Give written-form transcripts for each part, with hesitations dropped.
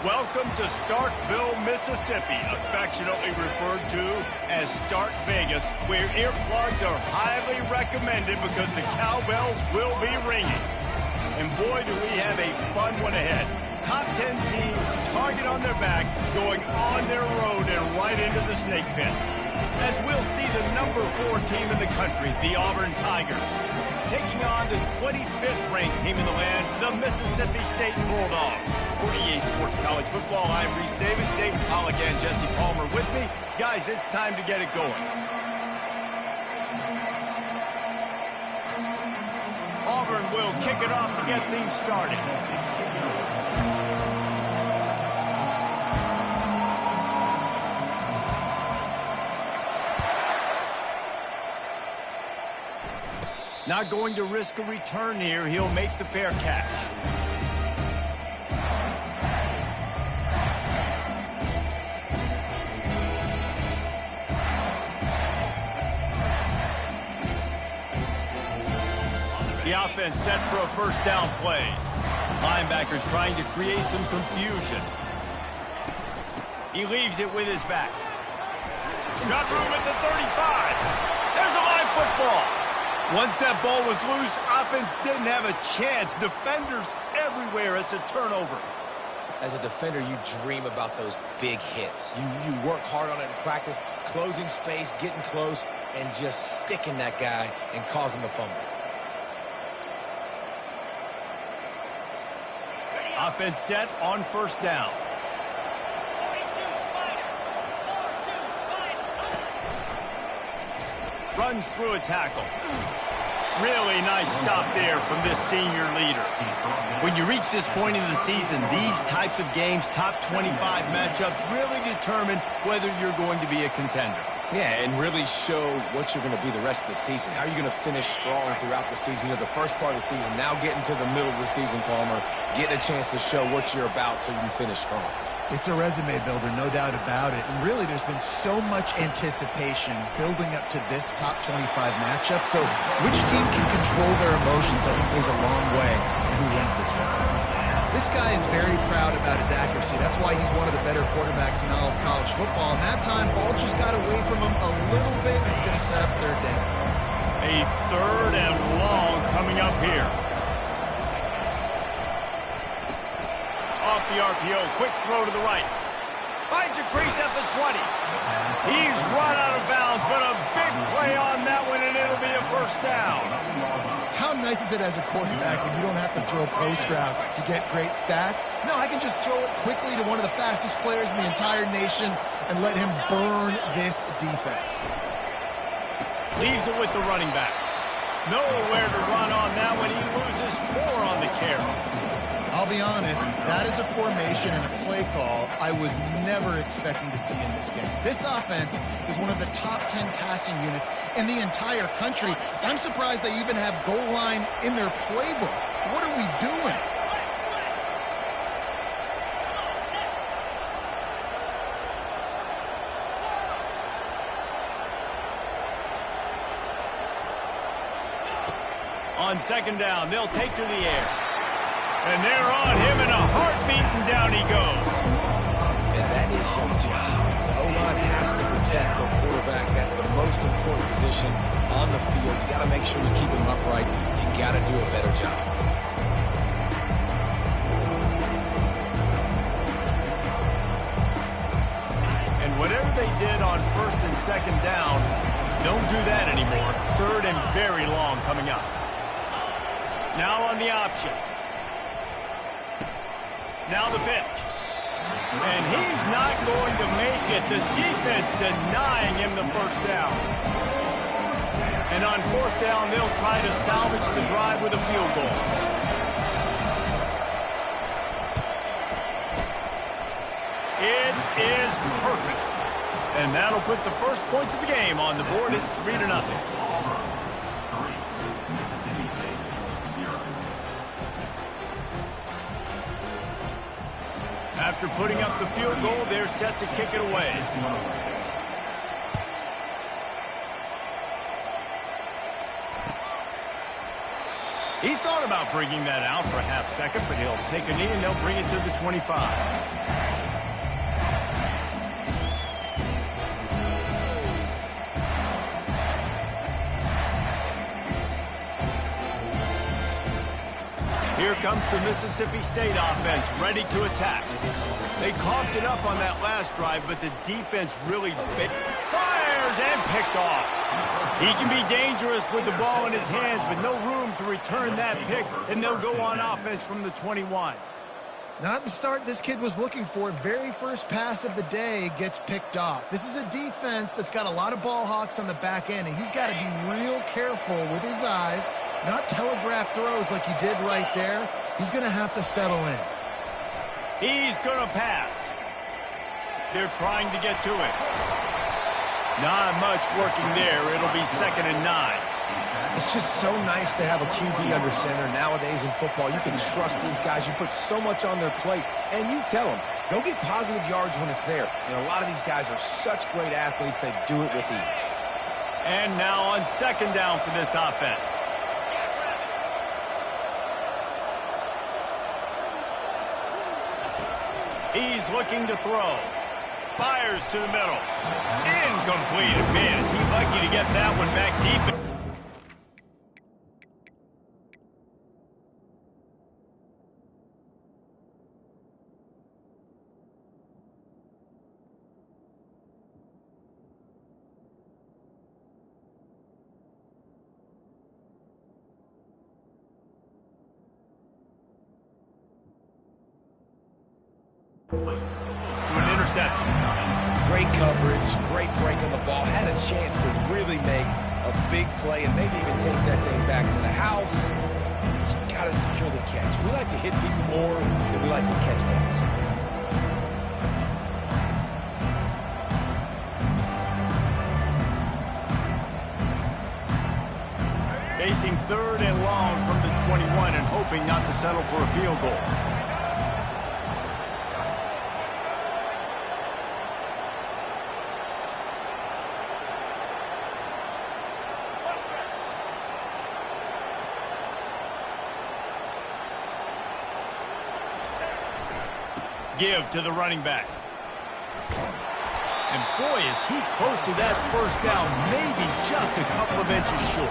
Welcome to Starkville, Mississippi, affectionately referred to as Stark Vegas, where earplugs are highly recommended because the cowbells will be ringing. And boy, do we have a fun one ahead. Top 10 team, target on their back, going on their road and right into the snake pit. As we'll see the number 4 team in the country, the Auburn Tigers, taking on the 25th ranked team in the land, the Mississippi State Bulldogs. For EA Sports College Football, I'm Reese Davis, Dayton Pollock, and Jesse Palmer with me. Guys, it's time to get it going. Auburn will kick it off to get things started. Not going to risk a return here. He'll make the fair catch. The offense set for a first down play. Linebackers trying to create some confusion. He leaves it with his back. Got room at the 35. There's a live football. Once that ball was loose, offense didn't have a chance. Defenders everywhere. It's a turnover. As a defender, you dream about those big hits. You work hard on it in practice, closing space, getting close, and just sticking that guy and causing the fumble. Offense set on first down. Runs through a tackle. Really nice stop there from this senior leader. When you reach this point in the season, these types of games, top 25 matchups, really determine whether you're going to be a contender. Yeah, and really show what you're going to be the rest of the season. How are you going to finish strong throughout the season? You know, the first part of the season, now getting to the middle of the season, Palmer, getting a chance to show what you're about so you can finish strong. It's a resume builder, no doubt about it. And really, there's been so much anticipation building up to this top 25 matchup. So which team can control their emotions, I think, goes a long way in who wins this one. This guy is very proud about his accuracy. That's why he's one of the better quarterbacks in all of college football. And that time, ball just got away from him a little bit. It's going to set up third down. A third and long coming up here. Off the RPO, quick throw to the right. Finds a crease at the 20. He's run out of bounds, but a big play on that one, and it'll be a first down. How nice is it as a quarterback when you don't have to throw post routes to get great stats? No, I can just throw it quickly to one of the fastest players in the entire nation and let him burn this defense. Leaves it with the running back. Nowhere to run on that one. He loses 4 on the carry. I'll be honest, that is a formation and a play call I was never expecting to see in this game. This offense is one of the top 10 passing units in the entire country. I'm surprised they even have goal line in their playbook. What are we doing? On second down, they'll take to the air. And they're on him in a heartbeat, and down he goes. And that is your job. The O-line has to protect the quarterback. That's the most important position on the field. You got to make sure you keep him upright. You got to do a better job. And whatever they did on first and second down, don't do that anymore. Third and very long coming up. Now on the option. Now the pitch. And he's not going to make it. The defense denying him the first down. And on fourth down, they'll try to salvage the drive with a field goal. It is perfect. And that'll put the first points of the game on the board. It's 3-0. After putting up the field goal, they're set to kick it away. He thought about bringing that out for a half second, but he'll take a knee and they'll bring it to the 25. Here comes the Mississippi State offense, ready to attack. They coughed it up on that last drive, but the defense really fires and picked off. He can be dangerous with the ball in his hands, but no room to return that pick, and they'll go on offense from the 21. Not the start this kid was looking for. Very first pass of the day gets picked off. This is a defense that's got a lot of ball hawks on the back end, and he's got to be real careful with his eyes, not telegraph throws like he did right there. He's going to have to settle in. He's going to pass. They're trying to get to it. Not much working there. It'll be 2nd and 9. It's just so nice to have a QB under center. Nowadays in football, you can trust these guys. You put so much on their plate, and you tell them, go get positive yards when it's there. And a lot of these guys are such great athletes, they do it with ease. And now on 2nd down for this offense. He's looking to throw. Fires to the middle. Incomplete. Man, is he lucky to get that one back deep. To an interception. Great coverage, great break on the ball. Had a chance to really make a big play and maybe even take that thing back to the house. But you got to secure the catch. We like to hit people more than we like to catch balls. Facing 3rd and long from the 21 and hoping not to settle for a field goal. Give to the running back. And boy, is he close to that first down, maybe just a couple of inches short.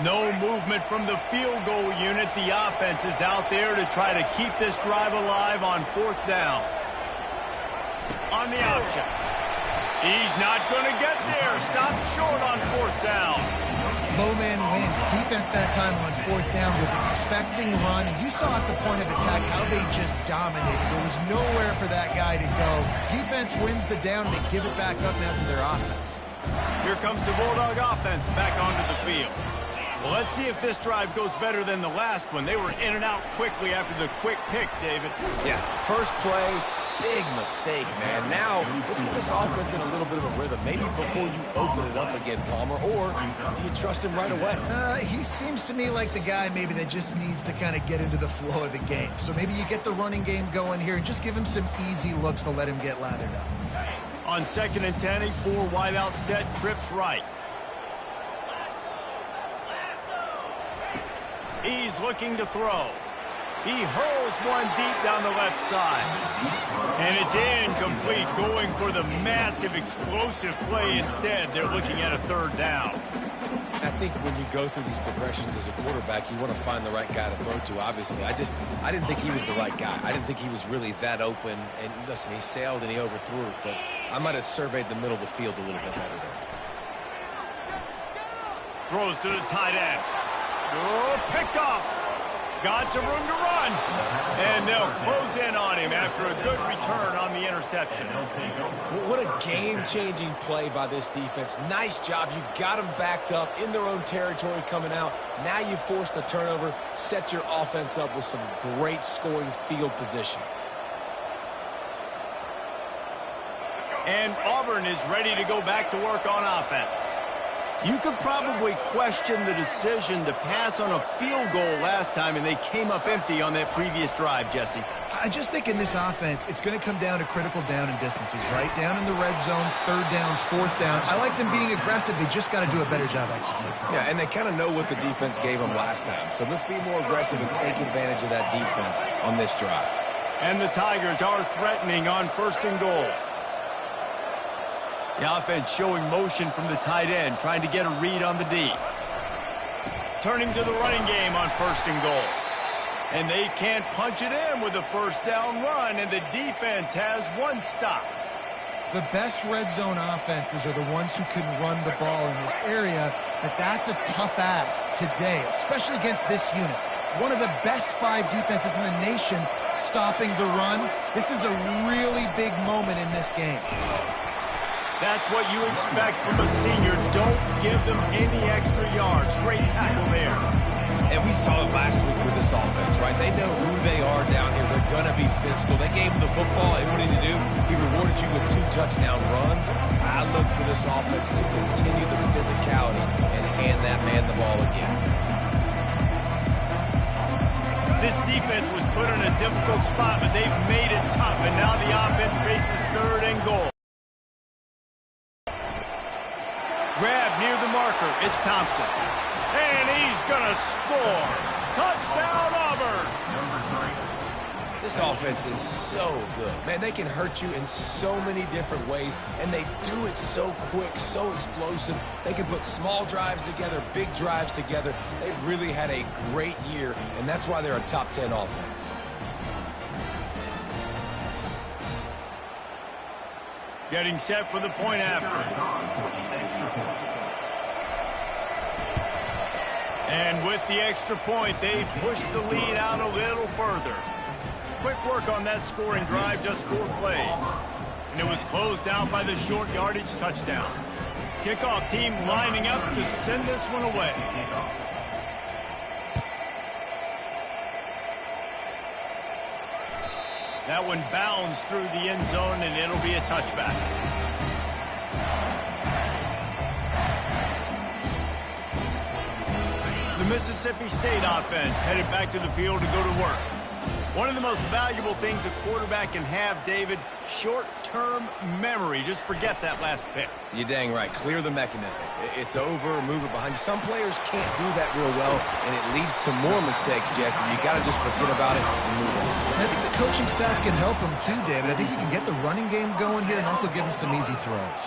No movement from the field goal unit. The offense is out there to try to keep this drive alive on 4th down. On the option. He's not going to get there. Stop short on 4th down. Low man wins. Defense that time on 4th down was expecting run, and you saw at the point of attack how they just dominated. There was nowhere for that guy to go. Defense wins the down, and they give it back up now to their offense. Here comes the Bulldog offense back onto the field. Well, let's see if this drive goes better than the last one. They were in and out quickly after the quick pick, David. Yeah, first play, big mistake, man. Now, let's get this offense in a little bit of a rhythm. Maybe before you open it up again, Palmer, or do you trust him right away? He seems to me like the guy maybe that just needs to kind of get into the flow of the game. So maybe you get the running game going here and just give him some easy looks to let him get lathered up. On 2nd and 10, a 4 wide out set, trips right. He's looking to throw. He hurls one deep down the left side. And it's incomplete, going for the massive explosive play instead. They're looking at a 3rd down. I think when you go through these progressions as a quarterback, you want to find the right guy to throw to, obviously. I didn't think he was the right guy. I didn't think he was really that open. And listen, he sailed and he overthrew it, but I might have surveyed the middle of the field a little bit better there. Throws to the tight end. Oh, picked off. Got some room to run. And they'll close in on him after a good return on the interception. What a game-changing play by this defense. Nice job. You got them backed up in their own territory coming out. Now you force the turnover, set your offense up with some great scoring field position. And Auburn is ready to go back to work on offense. You could probably question the decision to pass on a field goal last time, and they came up empty on that previous drive, Jesse. I just think in this offense, it's going to come down to critical down and distances, right? Down in the red zone, 3rd down, 4th down. I like them being aggressive. They just got to do a better job executing. Yeah, and they kind of know what the defense gave them last time. So let's be more aggressive and take advantage of that defense on this drive. And the Tigers are threatening on 1st and goal. The offense showing motion from the tight end, trying to get a read on the D. Turning to the running game on 1st and goal. And they can't punch it in with a 1st down run, and the defense has one stop. The best red zone offenses are the ones who can run the ball in this area, but that's a tough ask today, especially against this unit. One of the best 5 defenses in the nation stopping the run. This is a really big moment in this game. That's what you expect from a senior. Don't give them any extra yards. Great tackle there. And we saw it last week with this offense, right? They know who they are down here. They're going to be physical. They gave him the football, and what did he do? He rewarded you with 2 touchdown runs. I look for this offense to continue the physicality and hand that man the ball again. This defense was put in a difficult spot, but they've made it tough, and now the offense faces 3rd and goal. Grab near the marker. It's Thompson. And he's going to score. Touchdown, Auburn. This offense is so good. Man, they can hurt you in so many different ways, and they do it so quick, so explosive. They can put small drives together, big drives together. They've really had a great year, and that's why they're a top 10 offense. Getting set for the point after. And with the extra point, they push the lead out a little further. Quick work on that scoring drive, just 4 plays. And it was closed out by the short yardage touchdown. Kickoff team lining up to send this one away. That one bounds through the end zone, and it'll be a touchback. The Mississippi State offense headed back to the field to go to work. One of the most valuable things a quarterback can have, David, short-term memory. Just forget that last pick. You're dang right. Clear the mechanism. It's over, move it behind you. Some players can't do that real well, and it leads to more mistakes, Jesse. You got to just forget about it and move on. And I think the coaching staff can help him too, David. I think you can get the running game going here and also give him some easy throws.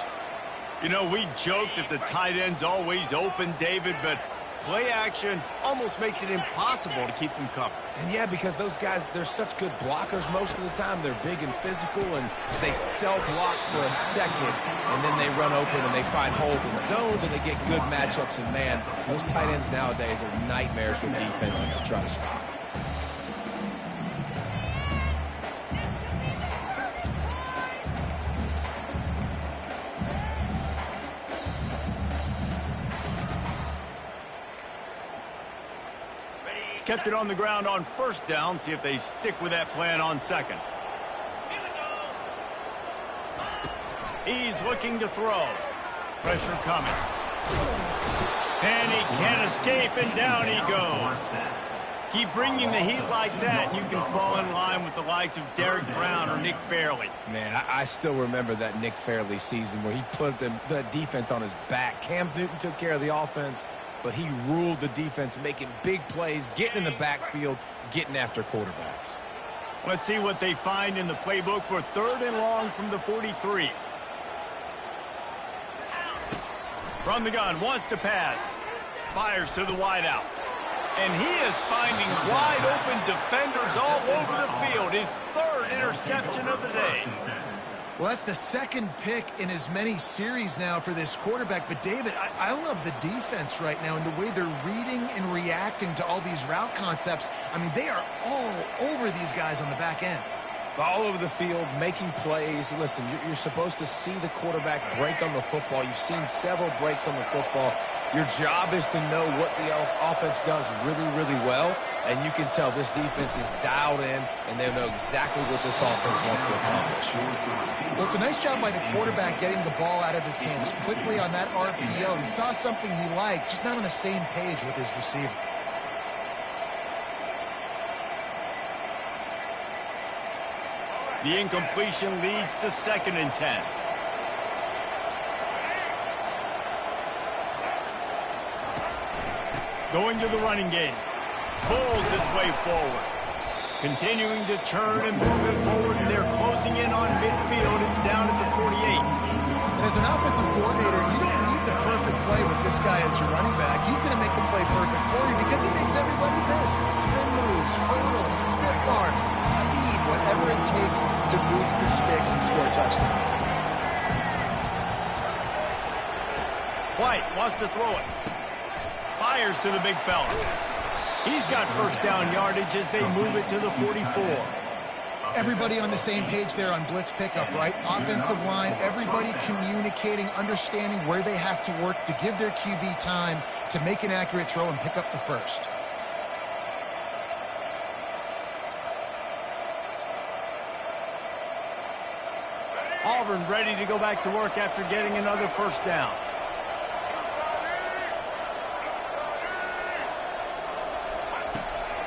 You know, we joked that the tight end's always open, David, but play action almost makes it impossible to keep them covered. And yeah, because those guys, they're such good blockers most of the time. They're big and physical, and they self-block for a second, and then they run open and they find holes in zones, and they get good matchups. And man, those tight ends nowadays are nightmares for defenses to try to stop. Kept it on the ground on first down. See if they stick with that plan on second. He's looking to throw. Pressure coming. And he can't escape, and down he goes. Keep bringing the heat like that, and you can fall in line with the likes of Derek Brown or Nick Fairley. Man, I still remember that Nick Fairley season where he put the defense on his back. Cam Newton took care of the offense, but he ruled the defense, making big plays, getting in the backfield, getting after quarterbacks. Let's see what they find in the playbook for 3rd and long from the 43. From the gun, wants to pass. Fires to the wideout. And he is finding wide-open defenders all over the field. His 3rd interception of the day. Well, that's the 2nd pick in as many series now for this quarterback. But, David, I love the defense right now and the way they're reading and reacting to all these route concepts. I mean, they are all over these guys on the back end. All over the field, making plays. Listen, you're supposed to see the quarterback break on the football. You've seen several breaks on the football. Your job is to know what the offense does really, really well. And you can tell this defense is dialed in, and they know exactly what this offense wants to accomplish. Well, it's a nice job by the quarterback getting the ball out of his hands quickly on that RPO. He saw something he liked, just not on the same page with his receiver. The incompletion leads to 2nd and 10. Going to the running game. Pulls his way forward. Continuing to churn and move it forward, and they're closing in on midfield. It's down at the 48. And as an offensive coordinator, you don't need the perfect play with this guy as your running back. He's going to make the play perfect for you because he makes everybody miss. Spin moves, hurdles, stiff arms, speed, whatever it takes to move the sticks and score touchdowns. White wants to throw it. Fires to the big fella. He's got 1st down yardage as they move it to the 44. Everybody on the same page there on blitz pickup, right? Offensive line, everybody communicating, understanding where they have to work to give their QB time to make an accurate throw and pick up the 1st. Auburn ready to go back to work after getting another 1st down.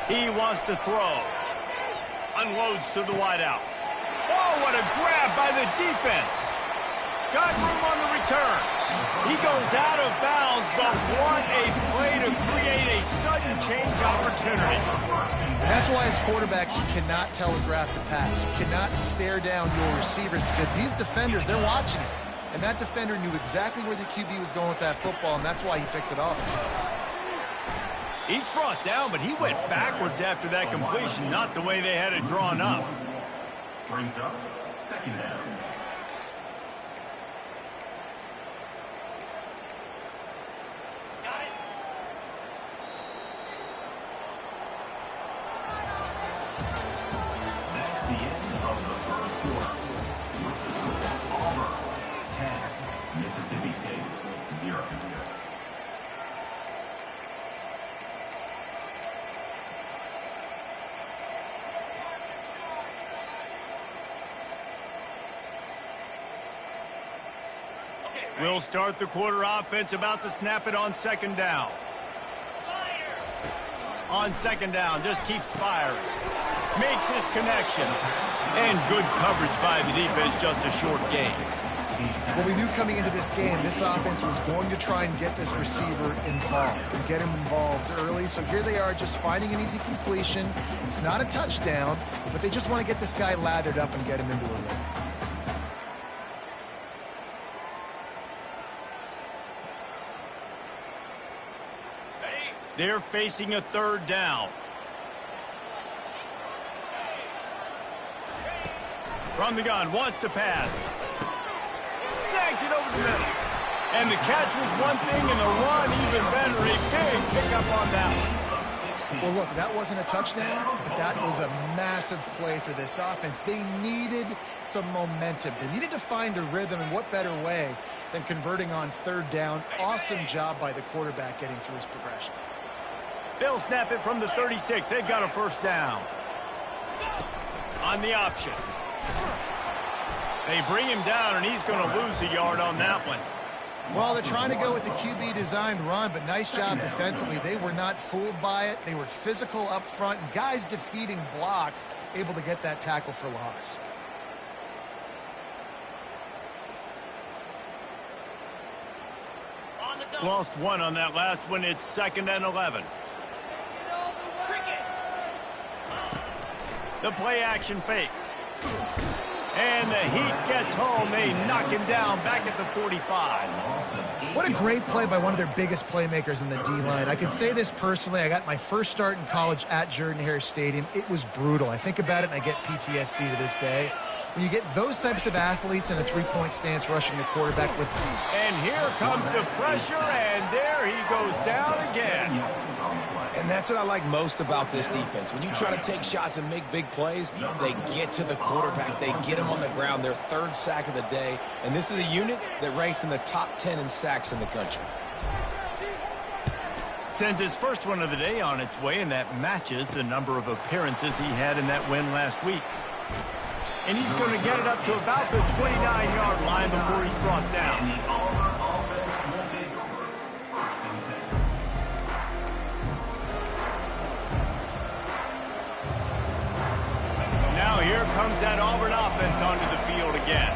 He wants to throw. Unloads to the wideout. Oh, what a grab by the defense. Got room on the return. He goes out of bounds, but what a play to create a sudden change opportunity. And that's why as quarterbacks, you cannot telegraph the pass. You cannot stare down your receivers because these defenders, they're watching it. And that defender knew exactly where the QB was going with that football, and that's why he picked it off. Each brought down, but he went backwards after that completion, not the way they had it drawn up. Brings up 2nd down. That's the end of the 1st quarter. Auburn 10, Mississippi State 0. We'll start the quarter offense, about to snap it on 2nd down. On 2nd down, just keeps firing. Makes his connection. And good coverage by the defense, just a short gain. Well, we knew coming into this game, this offense was going to try and get this receiver involved and get him involved early. So here they are just finding an easy completion. It's not a touchdown, but they just want to get this guy lathered up and get him into a rhythm. They're facing a third down. From the gun, wants to pass. Snags it over the middle. And the catch was one thing, and the run even better. A big pickup on that one. Well, look, that wasn't a touchdown, but that was a massive play for this offense. They needed some momentum. They needed to find a rhythm, and what better way than converting on third down. Awesome job by the quarterback getting through his progression. They'll snap it from the 36. They've got a first down. On the option. They bring him down, and he's going to lose a yard on that one. Well, they're trying to go with the QB-designed run, but nice job defensively. They were not fooled by it. They were physical up front, and guys defeating blocks, able to get that tackle for loss. Lost one on that last one. It's 2nd and 11. The play action fake. And the heat gets home. They knock him down back at the 45. What a great play by one of their biggest playmakers in the D-line. I can say this personally. I got my first start in college at Jordan-Hare Stadium. It was brutal. I think about it, and I get PTSD to this day. When you get those types of athletes in a three-point stance rushing the quarterback with... And here comes the pressure, and there he goes down again. And that's what I like most about this defense. When you try to take shots and make big plays, they get to the quarterback. They get him on the ground. Their third sack of the day. And this is a unit that ranks in the top 10 in sacks in the country. Sends his first one of the day on its way, and that matches the number of appearances he had in that win last week. And he's going to get it up to about the 29-yard line before he's brought down. Now here comes that Auburn offense onto the field again.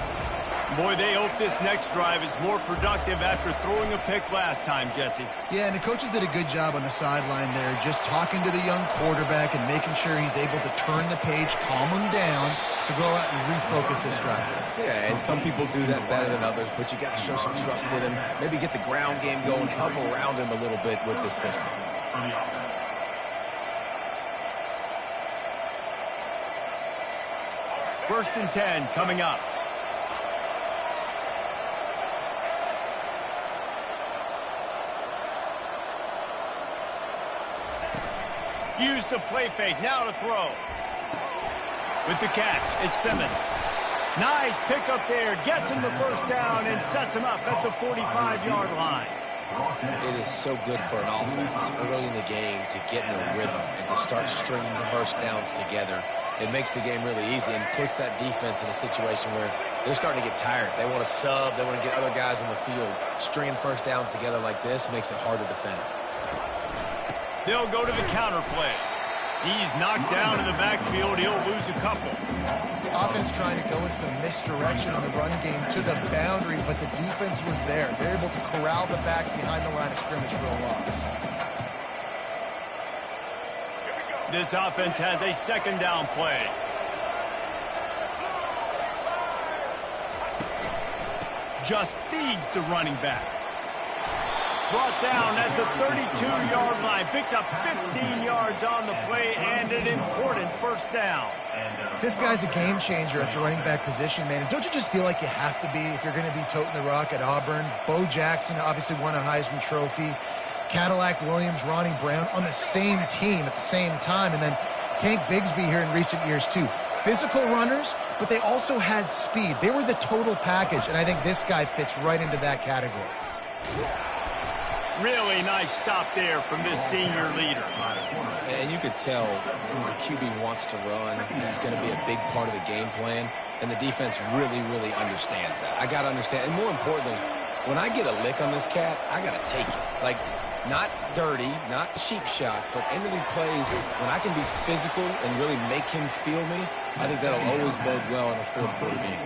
Boy, they hope this next drive is more productive after throwing a pick last time, Jesse. Yeah, and the coaches did a good job on the sideline there, just talking to the young quarterback and making sure he's able to turn the page, calm him down to go out and refocus this drive. Yeah, and some people do that better than others, but you got to show some trust in him, maybe get the ground game going, help around him a little bit with this system. First and 10 coming up. Use the play fake, now to throw. With the catch, it's Simmons. Nice pickup there, gets him the first down and sets him up at the 45-yard line. It is so good for an offense early in the game to get in a rhythm and to start stringing the first downs together. It makes the game really easy and puts that defense in a situation where they're starting to get tired. They want to sub, they want to get other guys in the field. Stringing first downs together like this makes it hard to defend. They'll go to the counter play. He's knocked down in the backfield. He'll lose a couple. The offense trying to go with some misdirection in the run game to the boundary, but the defense was there. They're able to corral the back behind the line of scrimmage for a loss. This offense has a second down play. Just feeds the running back. Brought down at the 32-yard line. Picks up 15 yards on the play and an important first down. This guy's a game changer at the running back position, man. Don't you just feel like you have to be if you're going to be toting the rock at Auburn? Bo Jackson obviously won a Heisman Trophy. Cadillac Williams, Ronnie Brown on the same team at the same time. And then Tank Bigsby here in recent years, too. Physical runners, but they also had speed. They were the total package, and I think this guy fits right into that category. Really nice stop there from this senior leader. And you could tell when the QB wants to run, he's going to be a big part of the game plan, and the defense really, really understands that. I got to understand, and more importantly, when I get a lick on this cat, I got to take it. Like, not dirty, not cheap shots, but end-of-league plays, when I can be physical and really make him feel me, I think that'll always bode well in a fourth quarter game.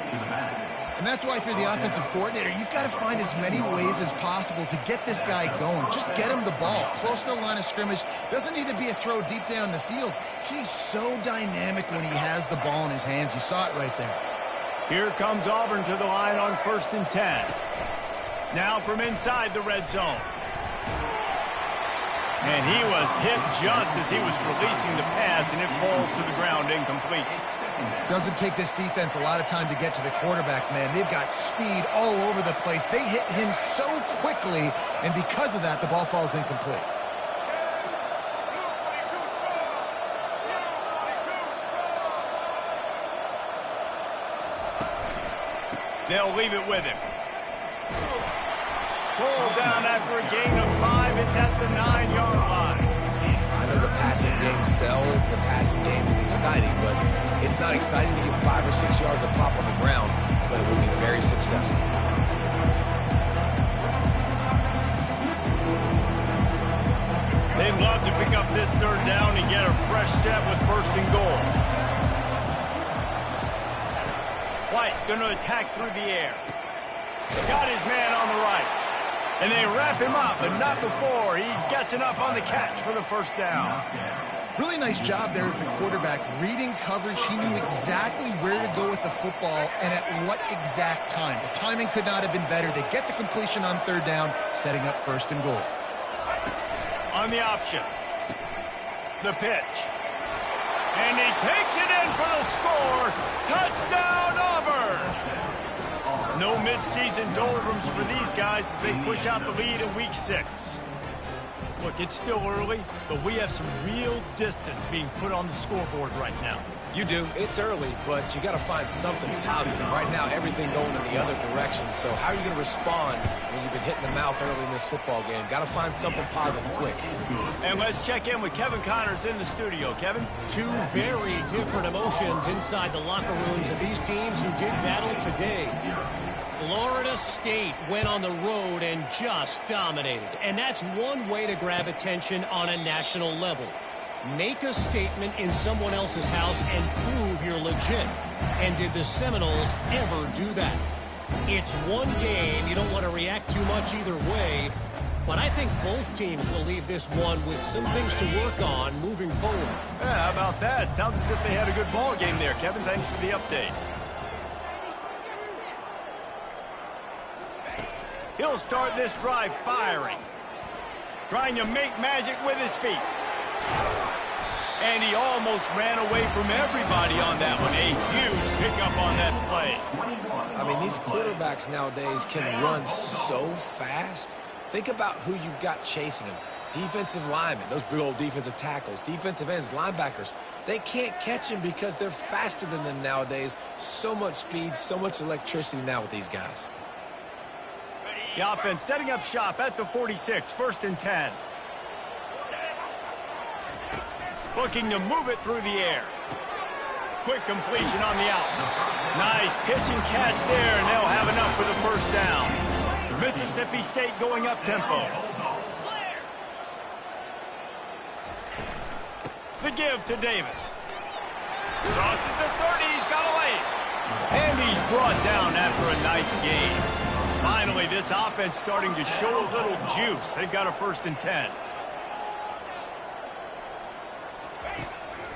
And that's why if you're the offensive coordinator, you've got to find as many ways as possible to get this guy going. Just get him the ball close to the line of scrimmage. Doesn't need to be a throw deep down the field. He's so dynamic when he has the ball in his hands. You saw it right there. Here comes Auburn to the line on 1st and 10. Now from inside the red zone. And he was hit just as he was releasing the pass, and it falls to the ground incomplete. Doesn't take this defense a lot of time to get to the quarterback, man. They've got speed all over the place. They hit him so quickly, and because of that, the ball falls incomplete. They'll leave it with him. Pulled down after a gain of 5. It's at the 9-yard line. I know the passing game sells, the passing game is exciting, but it's not exciting to get 5 or 6 yards of pop on the ground, but it will be very successful. They'd love to pick up this 3rd down and get a fresh set with 1st and goal. White going to attack through the air. Got his man on the right. And they wrap him up, but not before he gets enough on the catch for the 1st down. Really nice job there with the quarterback. Reading coverage, he knew exactly where to go with the football and at what exact time. The timing could not have been better. They get the completion on 3rd down, setting up 1st and goal. On the option. The pitch. And he takes it in for the score. Touchdown, Auburn! No mid-season doldrums for these guys as they push out the lead in Week 6. Look, it's still early, but we have some real distance being put on the scoreboard right now. You do. It's early, but you got to find something positive. Right now, everything going in the other direction. So how are you going to respond when you've been hit in the mouth early in this football game? Got to find something positive quick. And let's check in with Kevin Connors in the studio. Kevin? Two very different emotions inside the locker rooms of these teams who did battle today. Florida State went on the road and just dominated. And that's one way to grab attention on a national level. Make a statement in someone else's house and prove you're legit. And did the Seminoles ever do that? It's one game. You don't want to react too much either way. But I think both teams will leave this one with some things to work on moving forward. Yeah, how about that? Sounds as if they had a good ball game there. Kevin, thanks for the update. He'll start this drive firing. Trying to make magic with his feet. And he almost ran away from everybody on that one. A huge pickup on that play. I mean, these quarterbacks nowadays can run so fast. Think about who you've got chasing them. Defensive linemen, those big old defensive tackles, defensive ends, linebackers. They can't catch them because they're faster than them nowadays. So much speed, so much electricity now with these guys. The offense setting up shop at the 46, 1st and 10. Looking to move it through the air. Quick completion on the out. Nice pitch and catch there, and they'll have enough for the 1st down. Mississippi State going up tempo. The give to Davis. Crosses the 30, he's got away. And he's brought down after a nice gain. Finally, this offense starting to show a little juice. They've got a 1st and 10.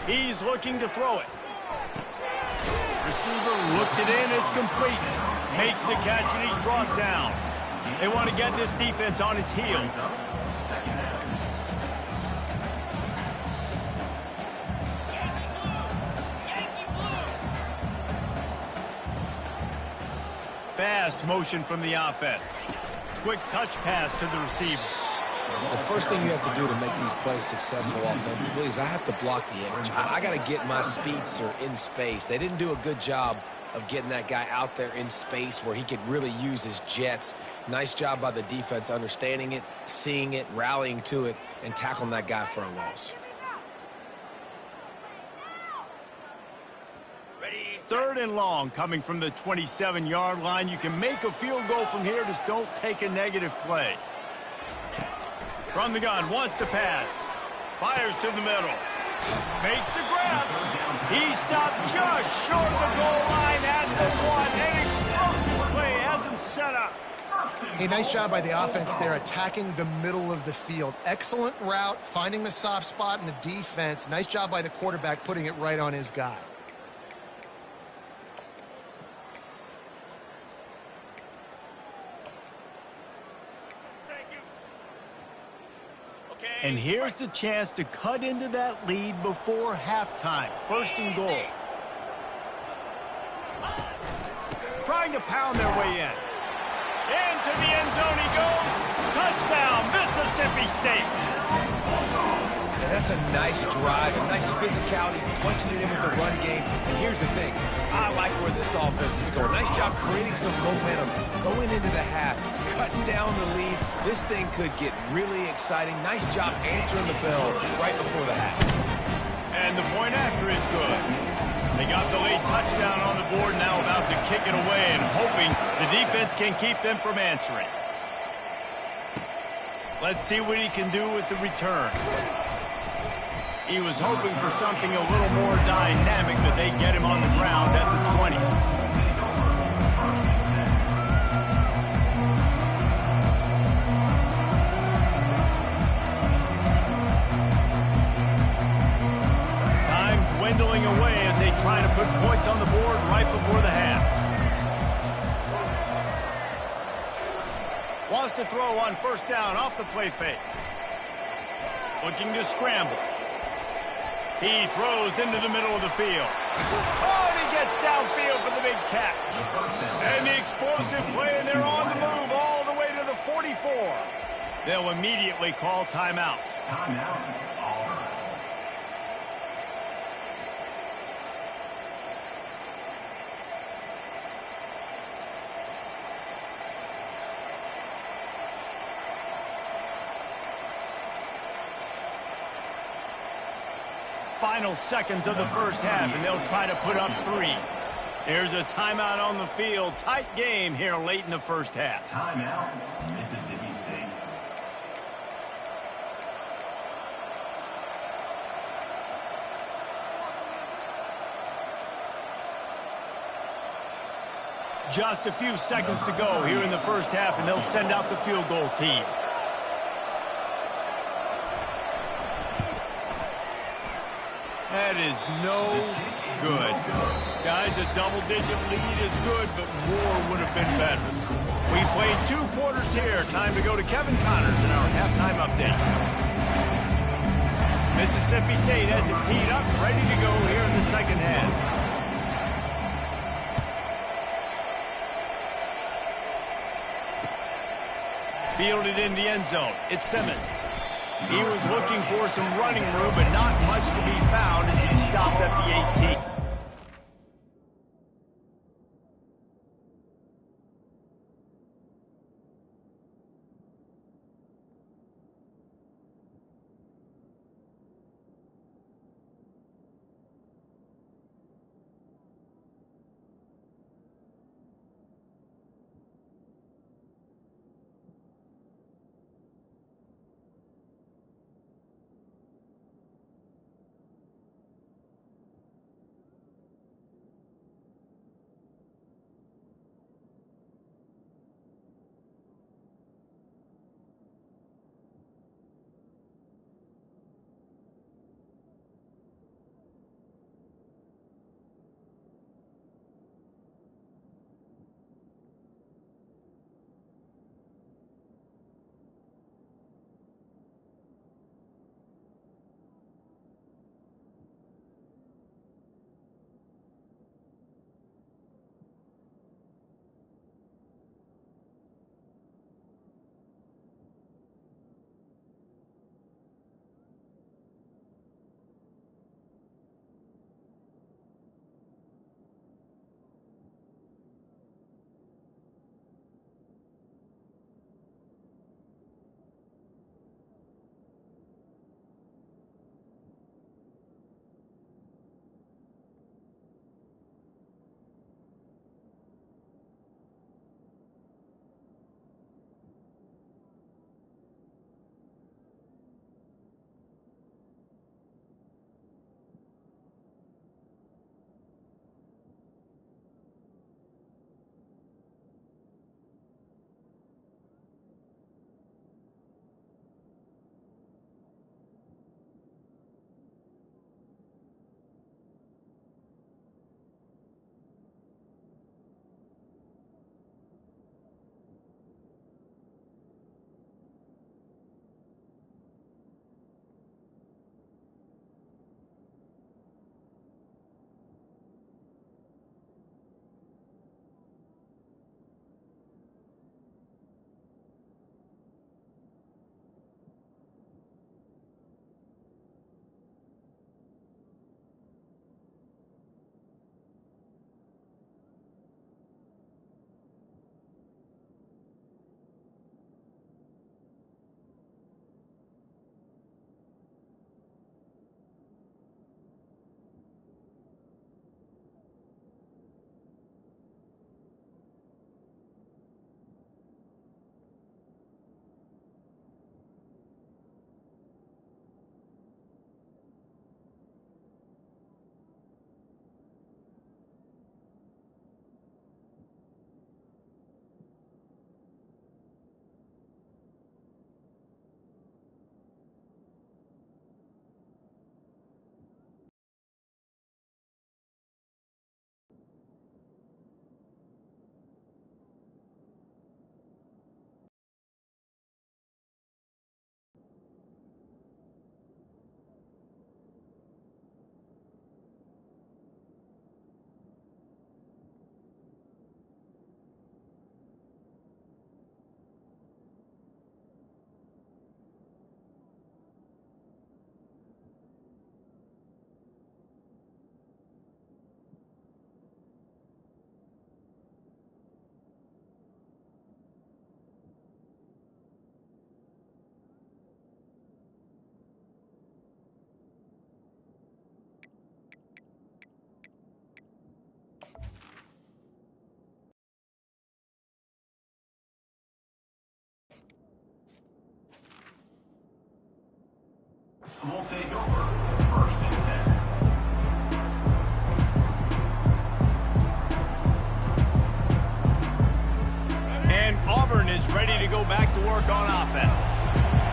He's looking to throw it. Receiver looks it in. It's complete. Makes the catch, and he's brought down. They want to get this defense on its heels. Fast motion from the offense. Quick touch pass to the receiver. The first thing you have to do to make these plays successful offensively is I have to block the edge. I got to get my speedster in space. They didn't do a good job of getting that guy out there in space where he could really use his jets. Nice job by the defense understanding it, seeing it, rallying to it, and tackling that guy for a loss. 3rd and long coming from the 27-yard line. You can make a field goal from here, just don't take a negative play. From the gun, wants to pass. Fires to the middle. Makes the grab. He stopped just short of the goal line at the 1. An explosive play has him set up. Hey, nice job by the offense there, attacking the middle of the field. Excellent route, finding the soft spot in the defense. Nice job by the quarterback, putting it right on his guy. Okay. And here's the chance to cut into that lead before halftime. First and goal. Trying to pound their way in. Into the end zone he goes. Touchdown, Mississippi State. And that's a nice drive, a nice physicality, punching it in with the run game. And here's the thing. I like where this offense is going. Nice job creating some momentum, going into the half, cutting down the lead. This thing could get really exciting. Nice job answering the bell right before the half. And the point after is good. They got the late touchdown on the board, now about to kick it away and hoping the defense can keep them from answering. Let's see what he can do with the return. He was hoping for something a little more dynamic, but they get him on the ground at the 20. Dwindling away as they try to put points on the board right before the half. Wants to throw on first down off the play fake. Looking to scramble. He throws into the middle of the field. Oh, and he gets downfield for the big catch. And the explosive play, and they're on the move all the way to the 44. They'll immediately call timeout. Timeout, Auburn. Final seconds of the first half, and they'll try to put up 3. There's a timeout on the field. Tight game here late in the first half. Timeout, Mississippi State. Just a few seconds to go here in the first half, and they'll send out the field goal team. That is no good. Guys, a double-digit lead is good, but more would have been better. We played 2 quarters here. Time to go to Kevin Connors in our halftime update. Mississippi State has it teed up, ready to go here in the second half. Fielded in the end zone. It's Simmons. He was looking for some running room, but not much to be found as he stopped at the 18. will take over 1st and 10. And Auburn is ready to go back to work on offense.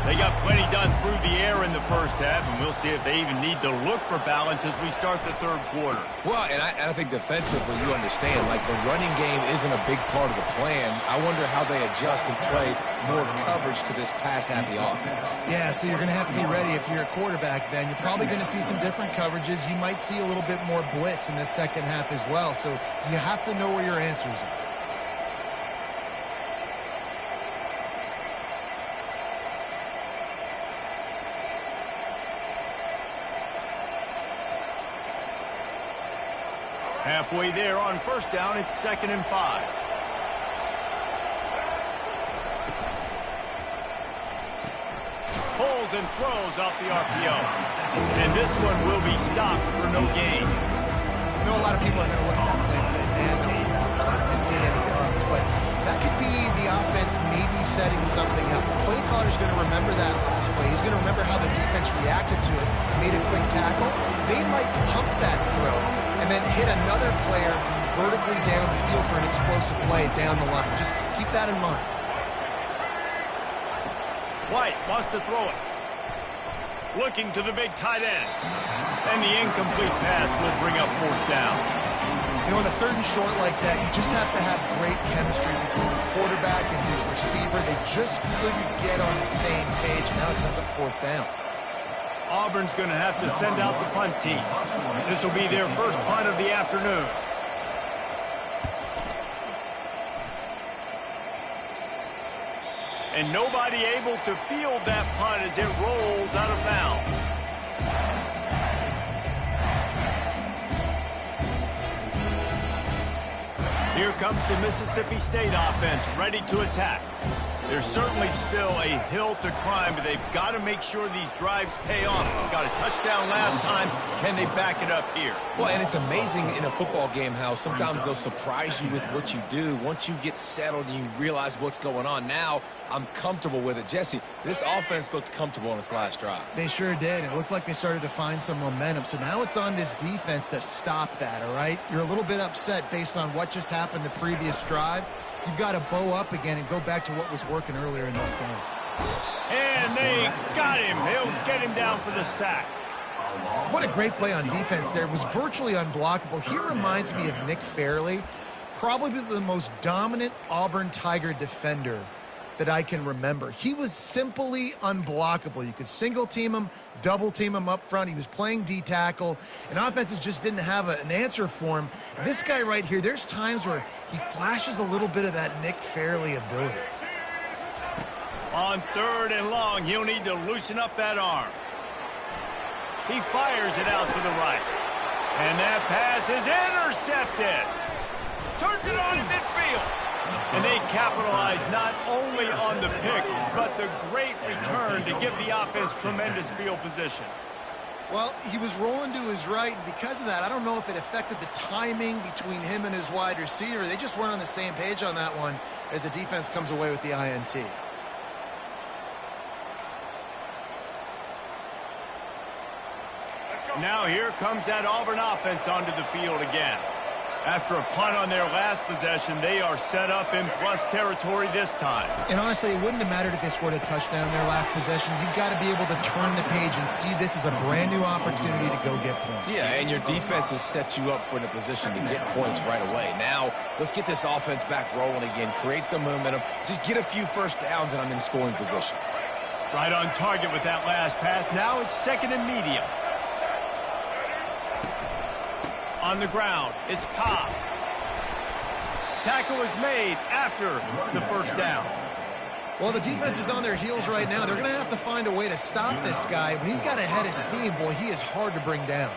They got plenty done through the air in the first half, and we'll see if they even need to look for balance as we start the third quarter. Well, and I think defensively, you understand, like the running game isn't a big part of the plan. I wonder how they adjust and play more coverage to this pass-happy offense. Yeah, so you're going to have to be ready if you're a quarterback then. You're probably going to see some different coverages. You might see a little bit more blitz in the second half as well, so you have to know where your answers are. Halfway there on first down, it's 2nd and 5. Pulls and throws off the RPO. And this one will be stopped for no gain. I know a lot of people are going to look at that play and say, man, that was a bad play. Didn't get any yards. But that could be the offense maybe setting something up. The play caller's going to remember that last play. He's going to remember how the defense reacted to it, made a quick tackle. They might pump that throw and then hit another player vertically down the field for an explosive play down the line. Just keep that in mind. White wants to throw it. Looking to the big tight end. And the incomplete pass will bring up 4th down. You know, in a 3rd and short like that, you just have to have great chemistry between the quarterback and his receiver. They just couldn't get on the same page. Now it sends up 4th down. Auburn's going to have to send out the punt team. This will be their first punt of the afternoon. And nobody able to field that punt as it rolls out of bounds. Here comes the Mississippi State offense ready to attack. There's certainly still a hill to climb, but they've got to make sure these drives pay off. Got a touchdown last time. Can they back it up here? Well, and it's amazing in a football game how sometimes they'll surprise you with what you do. Once you get settled and you realize what's going on, now I'm comfortable with it. Jesse, this offense looked comfortable in its last drive. They sure did. It looked like they started to find some momentum. So now it's on this defense to stop that, all right? You're a little bit upset based on what just happened the previous drive. You've got to bow up again and go back to what was working earlier in this game. And they got him. He'll get him down for the sack. What a great play on defense there. It was virtually unblockable. He reminds me of Nick Fairley, probably the most dominant Auburn Tiger defender that I can remember. He was simply unblockable. You could single team him, double team him up front. He was playing D-tackle, and offenses just didn't have an answer for him. This guy right here, there's times where he flashes a little bit of that Nick Fairley ability. On 3rd and long, he'll need to loosen up that arm. He fires it out to the right. And that pass is intercepted. Turns it on in midfield. And they capitalize not only on the pick, but the great return to give the offense tremendous field position. Well, he was rolling to his right, and because of that, I don't know if it affected the timing between him and his wide receiver. They just weren't on the same page on that one as the defense comes away with the INT. Now here comes that Auburn offense onto the field again. After a punt on their last possession, they are set up in plus territory this time. And honestly, it wouldn't have mattered if they scored a touchdown their last possession. You've got to be able to turn the page and see this as a brand new opportunity to go get points. Yeah, and your defense has set you up for the position to get points right away. Now, let's get this offense back rolling again, create some momentum, just get a few first downs, and I'm in scoring position. Right on target with that last pass. Now it's 2nd and medium. On the ground, it's Cobb. Tackle is made after the first down. Well, the defense is on their heels right now. They're going to have to find a way to stop this guy. When he's got a head of steam, boy, he is hard to bring down.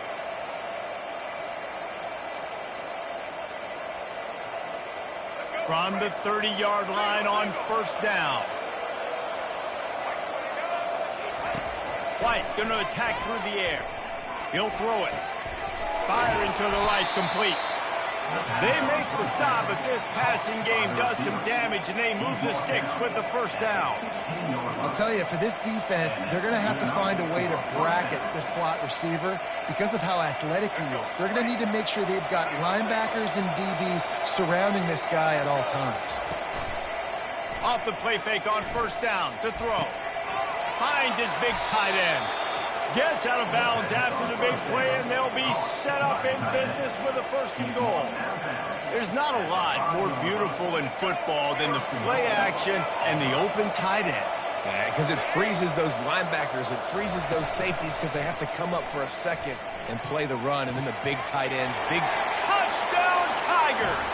From the 30-yard line on first down. White going to attack through the air. He'll throw it. Firing to the right, complete. They make the stop, but this passing game does some damage, and they move the sticks with the first down. I'll tell you, for this defense, they're going to have to find a way to bracket the slot receiver because of how athletic he is. They're going to need to make sure they've got linebackers and DBs surrounding this guy at all times. Off the play fake on first down to throw. Finds his big tight end. Gets out of bounds after the big play, and they'll be set up in business with a first and goal. There's not a lot more beautiful in football than the play action and the open tight end. Yeah, because it freezes those linebackers. It freezes those safeties because they have to come up for a second and play the run, and then the big tight ends. Big touchdown, Tigers!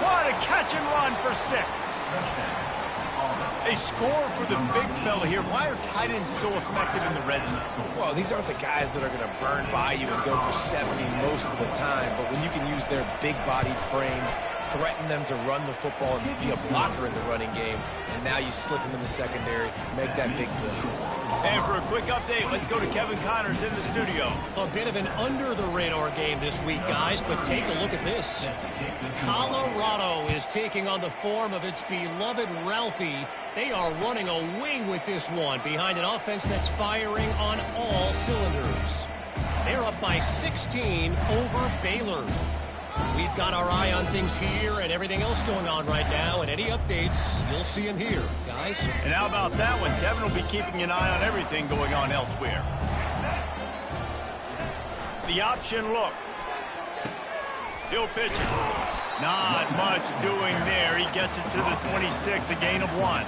What a catch and run for 6. A score for the big fella here. Why are tight ends so effective in the red zone? Well, these aren't the guys that are going to burn by you and go for 70 most of the time, but when you can use their big-bodied frames, threaten them to run the football and be a blocker in the running game, and now you slip them in the secondary, make that big play. And for a quick update, let's go to Kevin Connors in the studio. A bit of an under-the-radar game this week, guys, but take a look at this. Colorado is taking on the form of its beloved Ralphie. They are running away with this one behind an offense that's firing on all cylinders. They're up by 16 over Baylor. We've got our eye on things here and everything else going on right now, and any updates, you'll see them here, guys. And how about that one? Kevin will be keeping an eye on everything going on elsewhere. The option look. He'll pitch it. Not much doing there. He gets it to the 26, a gain of 1.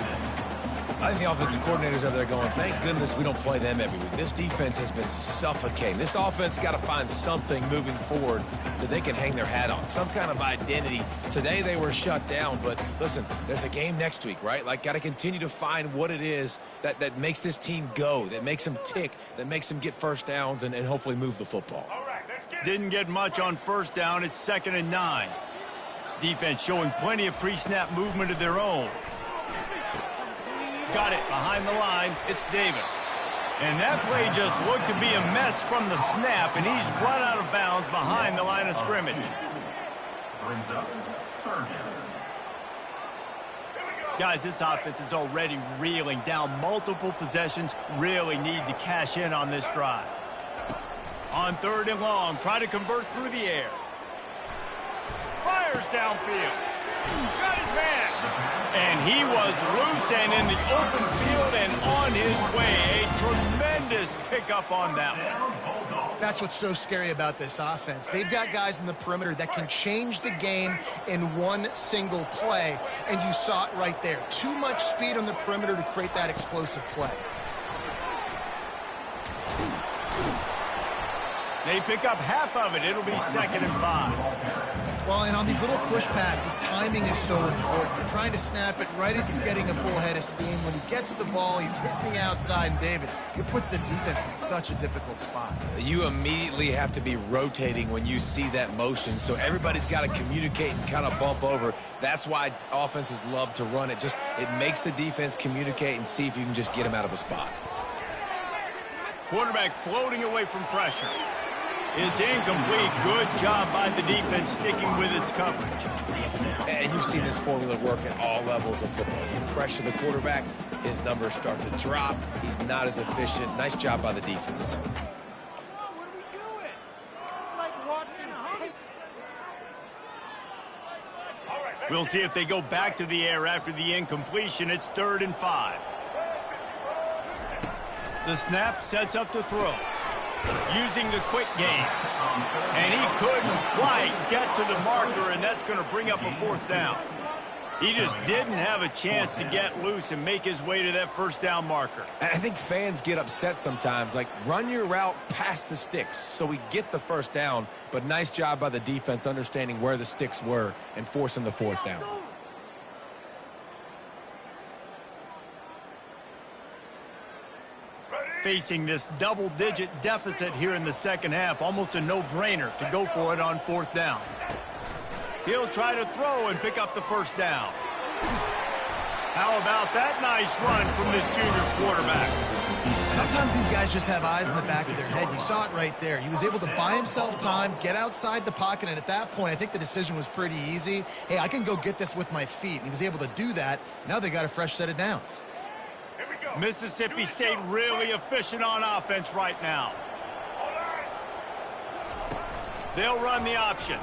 I think the offensive coordinators are there going, thank goodness we don't play them every week. This defense has been suffocating. This offense got to find something moving forward that they can hang their hat on, some kind of identity. Today they were shut down, but listen, there's a game next week, right? Like, got to continue to find what it is that makes this team go, that makes them tick, that makes them get first downs and hopefully move the football. Didn't get much on first down. It's 2nd and 9. Defense showing plenty of pre-snap movement of their own. Got it behind the line. It's Davis. And that play just looked to be a mess from the snap, and he's run out of bounds behind the line of scrimmage. Brings up 3rd down. Guys, this offense is already reeling down multiple possessions. Really need to cash in on this drive. On 3rd and long, try to convert through the air. Fires downfield. Got his man. And he was loose and in the open field and on his way. A tremendous pickup on that one. That's what's so scary about this offense. They've got guys in the perimeter that can change the game in one single play, and you saw it right there. Too much speed on the perimeter to create that explosive play. They pick up half of it. It'll be 2nd and 5. Well, and on these little push passes, timing is so important. You're trying to snap it right as he's getting a full head of steam. When he gets the ball, he's hitting the outside, and David, it puts the defense in such a difficult spot. You immediately have to be rotating when you see that motion, so everybody's got to communicate and kind of bump over. That's why offenses love to run it. It makes the defense communicate and see if you can just get him out of a spot. Quarterback floating away from pressure. It's incomplete. Good job by the defense sticking with its coverage. And you've seen this formula work at all levels of football. You pressure the quarterback, his numbers start to drop. He's not as efficient. Nice job by the defense. We'll see if they go back to the air after the incompletion. It's 3rd and 5. The snap sets up to throw. Using the quick game. And he couldn't quite get to the marker, and that's going to bring up a 4th down. He just didn't have a chance to get loose and make his way to that first down marker. I think fans get upset sometimes. Like, run your route past the sticks so we get the first down. But nice job by the defense understanding where the sticks were and forcing the 4th down. Facing this double-digit deficit here in the second half, almost a no-brainer to go for it on 4th down. He'll try to throw and pick up the first down. How about that nice run from this junior quarterback? Sometimes these guys just have eyes in the back of their head. You saw it right there. He was able to buy himself time, get outside the pocket, and at that point, I think the decision was pretty easy. Hey, I can go get this with my feet. And he was able to do that. Now they got a fresh set of downs. Mississippi State really efficient on offense right now. They'll run the option.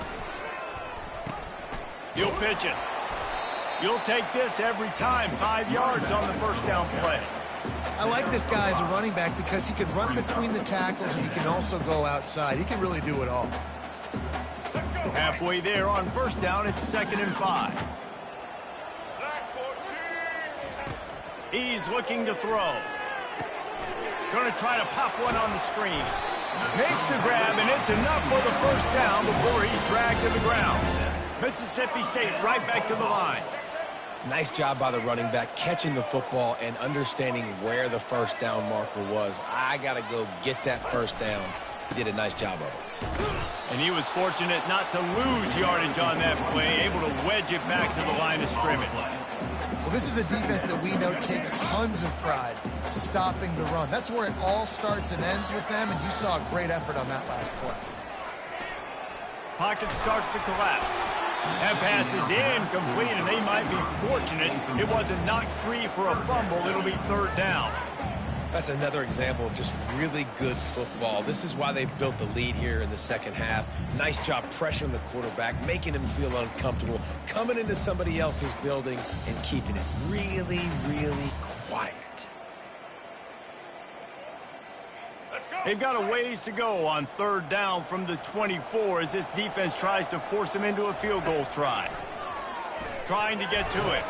You'll pitch it. You'll take this every time. 5 yards on the first down play. I like this guy as a running back because he can run between the tackles and he can also go outside. He can really do it all. Halfway there on first down, it's 2nd and 5. He's looking to throw. Going to try to pop one on the screen. Makes the grab, and it's enough for the first down before he's dragged to the ground. Mississippi State right back to the line. Nice job by the running back catching the football and understanding where the first down marker was. I got to go get that first down. He did a nice job of it. And he was fortunate not to lose yardage on that play, able to wedge it back to the line of scrimmage. Well, this is a defense that we know takes tons of pride stopping the run. That's where it all starts and ends with them, and you saw a great effort on that last play. Pocket starts to collapse. That pass is incomplete, and they might be fortunate it wasn't knocked free for a fumble. It'll be 3rd down. That's another example of just really good football. This is why they built the lead here in the second half. Nice job pressuring the quarterback, making him feel uncomfortable, coming into somebody else's building and keeping it really, really quiet. They've got a ways to go on 3rd down from the 24 as this defense tries to force him into a field goal try. Trying to get to it.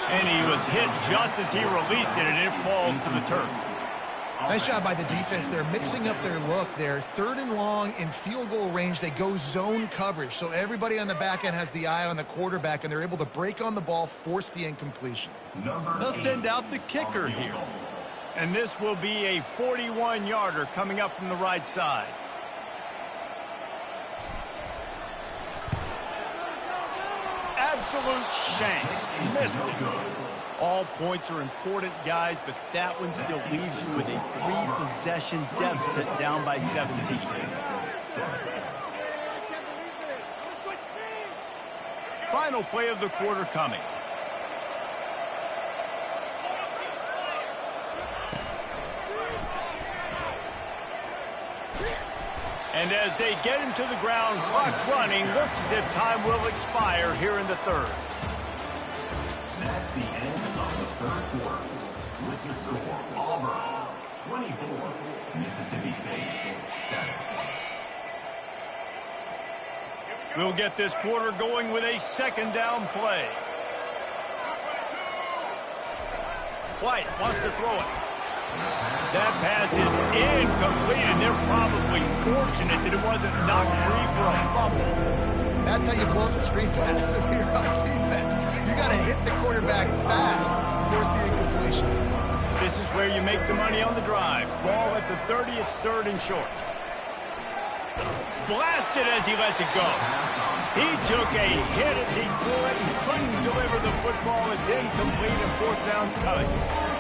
And he was hit just as he released it, and it falls to the turf. Nice job by the defense. They're mixing up their look. They're 3rd and long in field goal range. They go zone coverage. So everybody on the back end has the eye on the quarterback, and they're able to break on the ball, force the incompletion. They'll send out the kicker here. And this will be a 41-yarder coming up from the right side. Absolute shank. Missed it. All points are important, guys, but that one still leaves you with a 3-possession deficit down by 17. Final play of the quarter coming. And as they get him to the ground, clock running, looks as if time will expire here in the 3rd. That's the end of the 3rd quarter. With the score, Auburn 24, Mississippi State 7. We'll get this quarter going with a 2nd down play. White wants to throw it. That pass is incomplete, and they're probably fortunate that it wasn't knocked free for a fumble. That's how you blow up the screen pass if you're on defense. You got to hit the quarterback fast, force the incompletion. This is where you make the money on the drive. Ball at the 30, it's 3rd and short. Blasted as he lets it go. He took a hit as he threw it and couldn't deliver the football. It's incomplete, and 4th down's coming.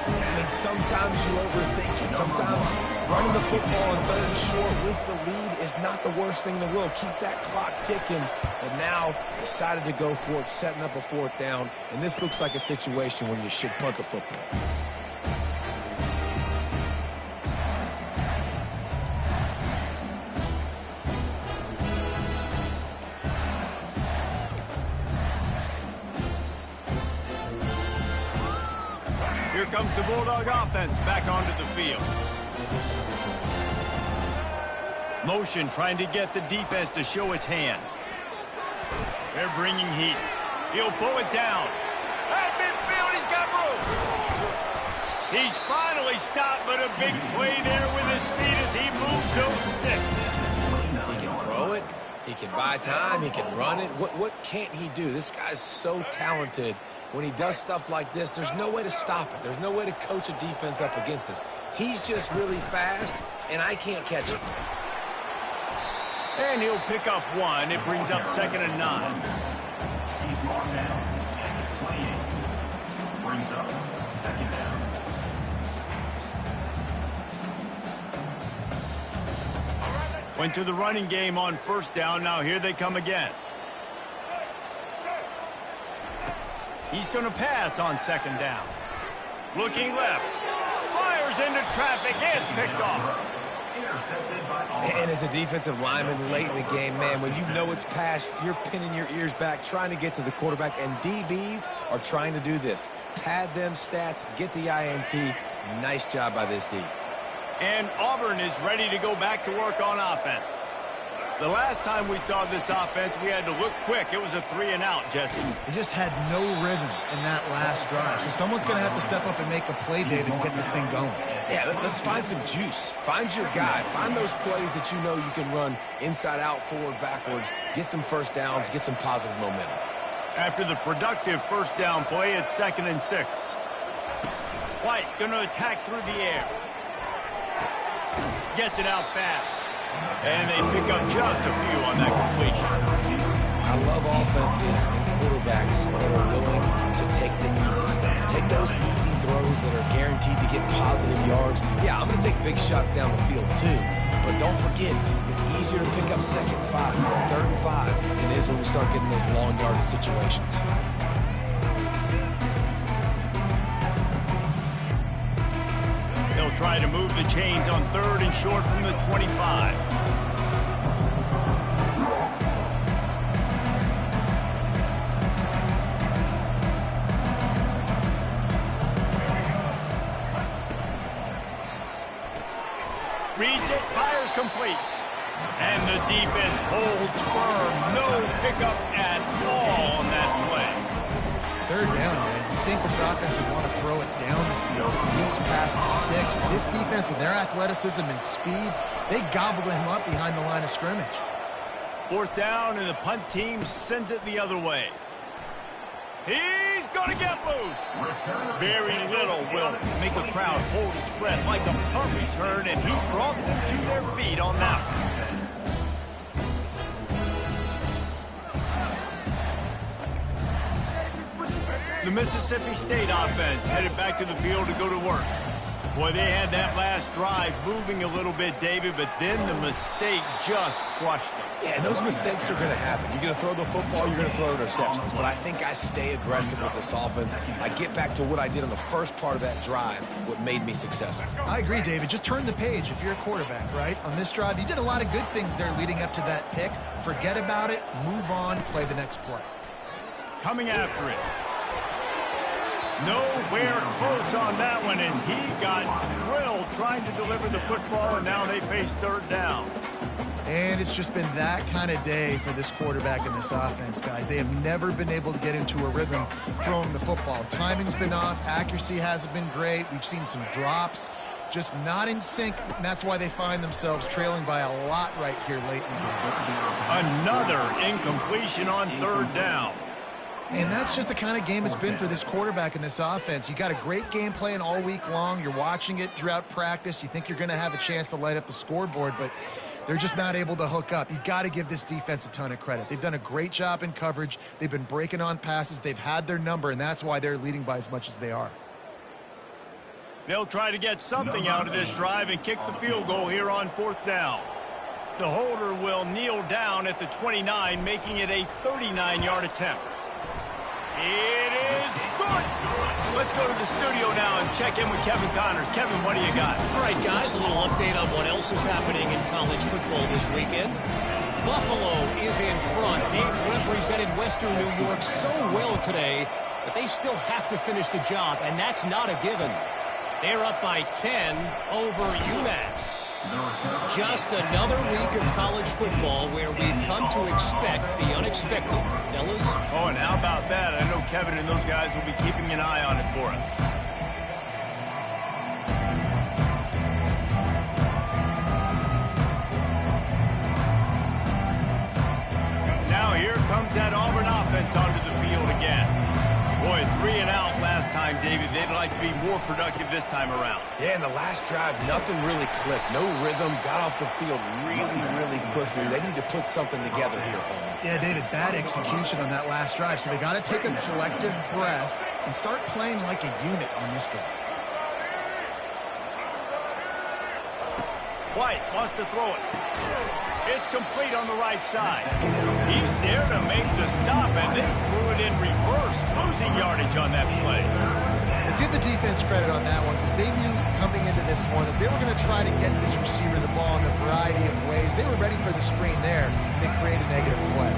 I mean, sometimes you overthink it. Sometimes running the football on 3rd and short with the lead is not the worst thing in the world. Keep that clock ticking. But now decided to go for it, setting up a 4th down. And this looks like a situation where you should punt the football. Here comes the Bulldog offense back onto the field. Motion trying to get the defense to show its hand. They're bringing heat. He'll pull it down. At midfield, he's got room. He's finally stopped, but a big play there with his speed as he moves those sticks. He can throw it. He can buy time. He can run it. What can't he do? This guy's so talented. When he does stuff like this, there's no way to stop it. There's no way to coach a defense up against this. He's just really fast, and I can't catch him. And he'll pick up 1. It brings up 2nd and 9. He's brought down at 28. Brings up 2nd down. Went to the running game on first down. Now here they come again. He's going to pass on second down. Looking left. Fires into traffic. It's picked off. And as a defensive lineman late in the game, man, when you know it's passed, you're pinning your ears back, trying to get to the quarterback, and DBs are trying to do this. Pad them stats, get the INT. Nice job by this D. And Auburn is ready to go back to work on offense. The last time we saw this offense, we had to look quick. It was a 3-and-out, Jesse. They just had no rhythm in that last drive. So someone's going to have to step up and make a play, David, and get this thing going. Yeah, let's find some juice. Find your guy. Find those plays that you know you can run inside out, forward, backwards. Get some first downs. Get some positive momentum. After the productive first down play, it's 2nd and 6. White going to attack through the air. Gets it out fast. And they pick up just a few on that completion. I love offenses and quarterbacks that are willing to take the easy stuff. Take those easy throws that are guaranteed to get positive yards. Yeah, I'm going to take big shots down the field too. But don't forget, it's easier to pick up 2nd and 5, 3rd and 5 than it is when we start getting those long yardage situations. They'll try to move the chains on 3rd and short from the 25. Reads it, fires complete. And the defense holds firm. No pickup at all on that play. 3rd down, man. You think this offense would want to throw it down the field, at least past the sticks. But this defense and their athleticism and speed, they gobbled him up behind the line of scrimmage. 4th down, and the punt team sends it the other way. He's going to get loose. Very little will make a crowd hold its breath like a punt return, and he brought them to their feet on that one. The Mississippi State offense headed back to the field to go to work. Boy, they had that last drive moving a little bit, David, but then the mistake just crushed them. Yeah, and those mistakes are going to happen. You're going to throw the football, you're going to throw interceptions. But I think I stay aggressive with this offense. I get back to what I did on the first part of that drive, what made me successful. I agree, David. Just turn the page if you're a quarterback, right? On this drive, you did a lot of good things there leading up to that pick. Forget about it, move on, play the next play. Coming after it. Nowhere close on that one as he got drilled trying to deliver the football, and now they face 3rd down. And it's just been that kind of day for this quarterback and this offense, guys. They have never been able to get into a rhythm throwing the football. Timing's been off. Accuracy hasn't been great. We've seen some drops. Just not in sync, and that's why they find themselves trailing by a lot right here late in the game. Another incompletion on 3rd down. And that's just the kind of game it's been for this quarterback and this offense. You got a great game plan all week long. You're watching it throughout practice. You think you're going to have a chance to light up the scoreboard, but they're just not able to hook up. You got to give this defense a ton of credit. They've done a great job in coverage. They've been breaking on passes. They've had their number, and that's why they're leading by as much as they are. They'll try to get something out of this drive and kick the field goal here on 4th down. The holder will kneel down at the 29, making it a 39-yard attempt. It is good. Let's go to the studio now and check in with Kevin Connors. Kevin, what do you got? All right, guys, a little update on what else is happening in college football this weekend. Buffalo is in front. They've represented Western New York so well today, but they still have to finish the job, and that's not a given. They're up by 10 over UMass. Just another week of college football where we've come to expect the unexpected, fellas. Oh, and how about that? I know Kevin and those guys will be keeping an eye on it for us. Now here comes that Auburn offense onto the field again. Boy, 3-and-out last time, David. They'd like to be more productive this time around. Yeah, in the last drive, nothing really clicked. No rhythm, got off the field really quickly. They need to put something together here, Coleman. Yeah, David, bad execution on that last drive. So they got to take a collective breath and start playing like a unit on this drive. White wants to throw it. It's complete on the right side. He's there to make the stop, and they threw it in reverse, losing yardage on that play. Well, give the defense credit on that one, because they knew coming into this one that they were going to try to get this receiver the ball in a variety of ways. They were ready for the screen there. They create a negative play.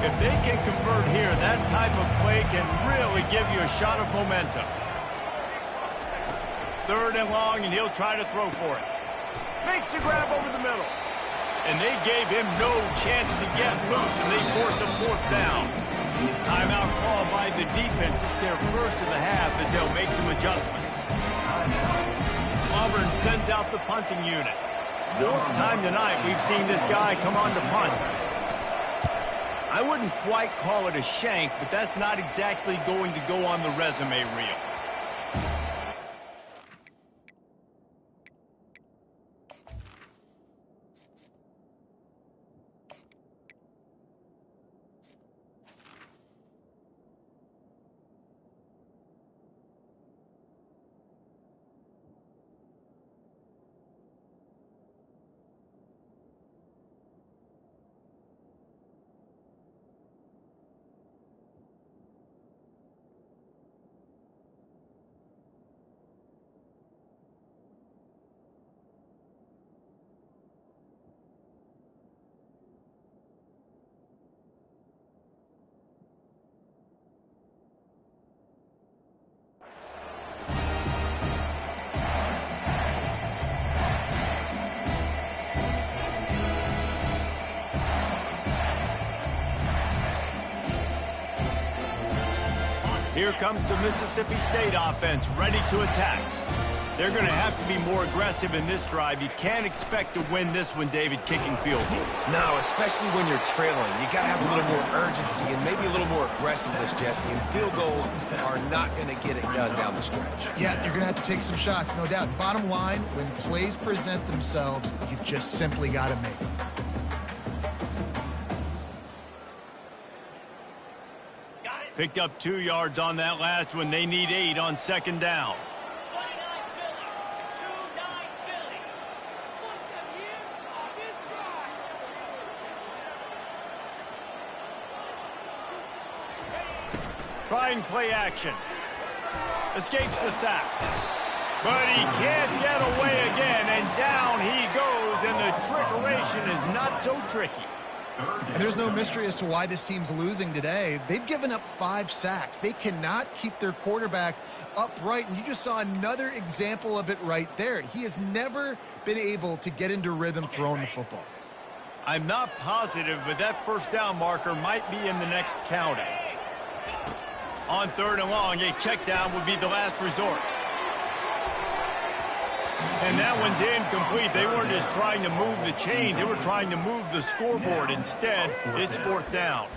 If they can convert here, that type of play can really give you a shot of momentum. 3rd and long, and he'll try to throw for it. Makes the grab over the middle. And they gave him no chance to get loose, and they force a 4th down. Timeout call by the defense. It's their first of the half as they'll make some adjustments. Auburn sends out the punting unit. 4th time tonight we've seen this guy come on to punt. I wouldn't quite call it a shank, but that's not exactly going to go on the resume reel. Here comes the Mississippi State offense ready to attack. They're going to have to be more aggressive in this drive. You can't expect to win this one, David, kicking field goals. No, especially when you're trailing. You got to have a little more urgency and maybe a little more aggressiveness, Jesse. And field goals are not going to get it done down the stretch. Yeah, you're going to have to take some shots, no doubt. Bottom line, when plays present themselves, you've just simply got to make them. Picked up 2 yards on that last one. They need 8 on 2nd down. Trying play action. Escapes the sack. But he can't get away again, and down he goes, and the trickeration is not so tricky. And there's no mystery as to why this team's losing today. They've given up 5 sacks. They cannot keep their quarterback upright, and you just saw another example of it right there. He has never been able to get into rhythm throwing the football. I'm not positive, but that 1st down marker might be in the next counting. On 3rd and long, a check down would be the last resort. And that one's incomplete. They weren't just trying to move the chains. They were trying to move the scoreboard. Instead, it's 4th down.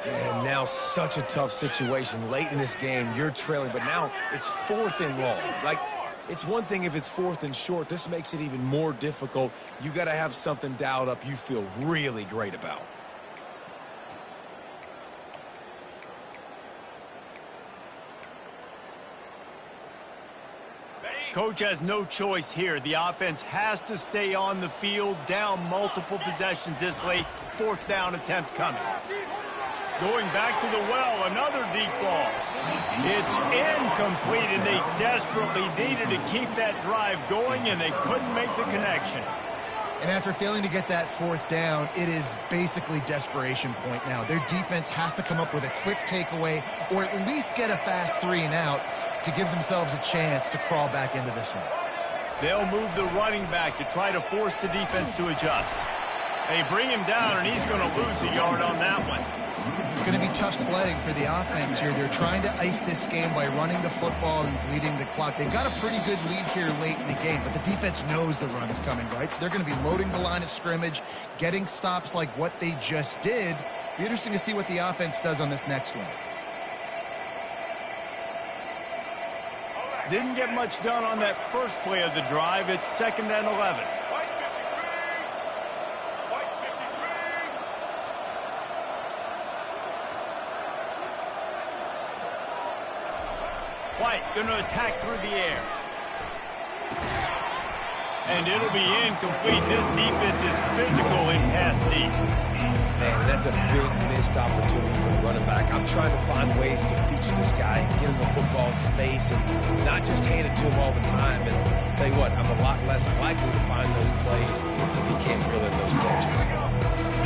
And now such a tough situation. Late in this game, you're trailing, but now it's 4th and long. Like, it's one thing if it's 4th and short. This makes it even more difficult. You got to have something dialed up you feel really great about. Coach has no choice here. The offense has to stay on the field, down multiple possessions this late. 4th down attempt coming. Going back to the well, another deep ball. It's incomplete, and they desperately needed to keep that drive going, and they couldn't make the connection. And after failing to get that 4th down, it is basically desperation point now. Their defense has to come up with a quick takeaway or at least get a fast 3 and out to give themselves a chance to crawl back into this one. They'll move the running back to try to force the defense to adjust. They bring him down, and he's going to lose a yard on that one. It's going to be tough sledding for the offense here. They're trying to ice this game by running the football and bleeding the clock. They've got a pretty good lead here late in the game, but the defense knows the run is coming, right? So they're going to be loading the line of scrimmage, getting stops like what they just did. Be interesting to see what the offense does on this next one. Didn't get much done on that first play of the drive. It's 2nd and 11. White going to attack through the air. And it'll be incomplete. This defense is physical in pass deep. Man, that's a big missed opportunity for the running back. I'm trying to find ways to feature this guy, get him the football in space, and not just hand it to him all the time. And I'll tell you what, I'm a lot less likely to find those plays if he can't reel in those catches.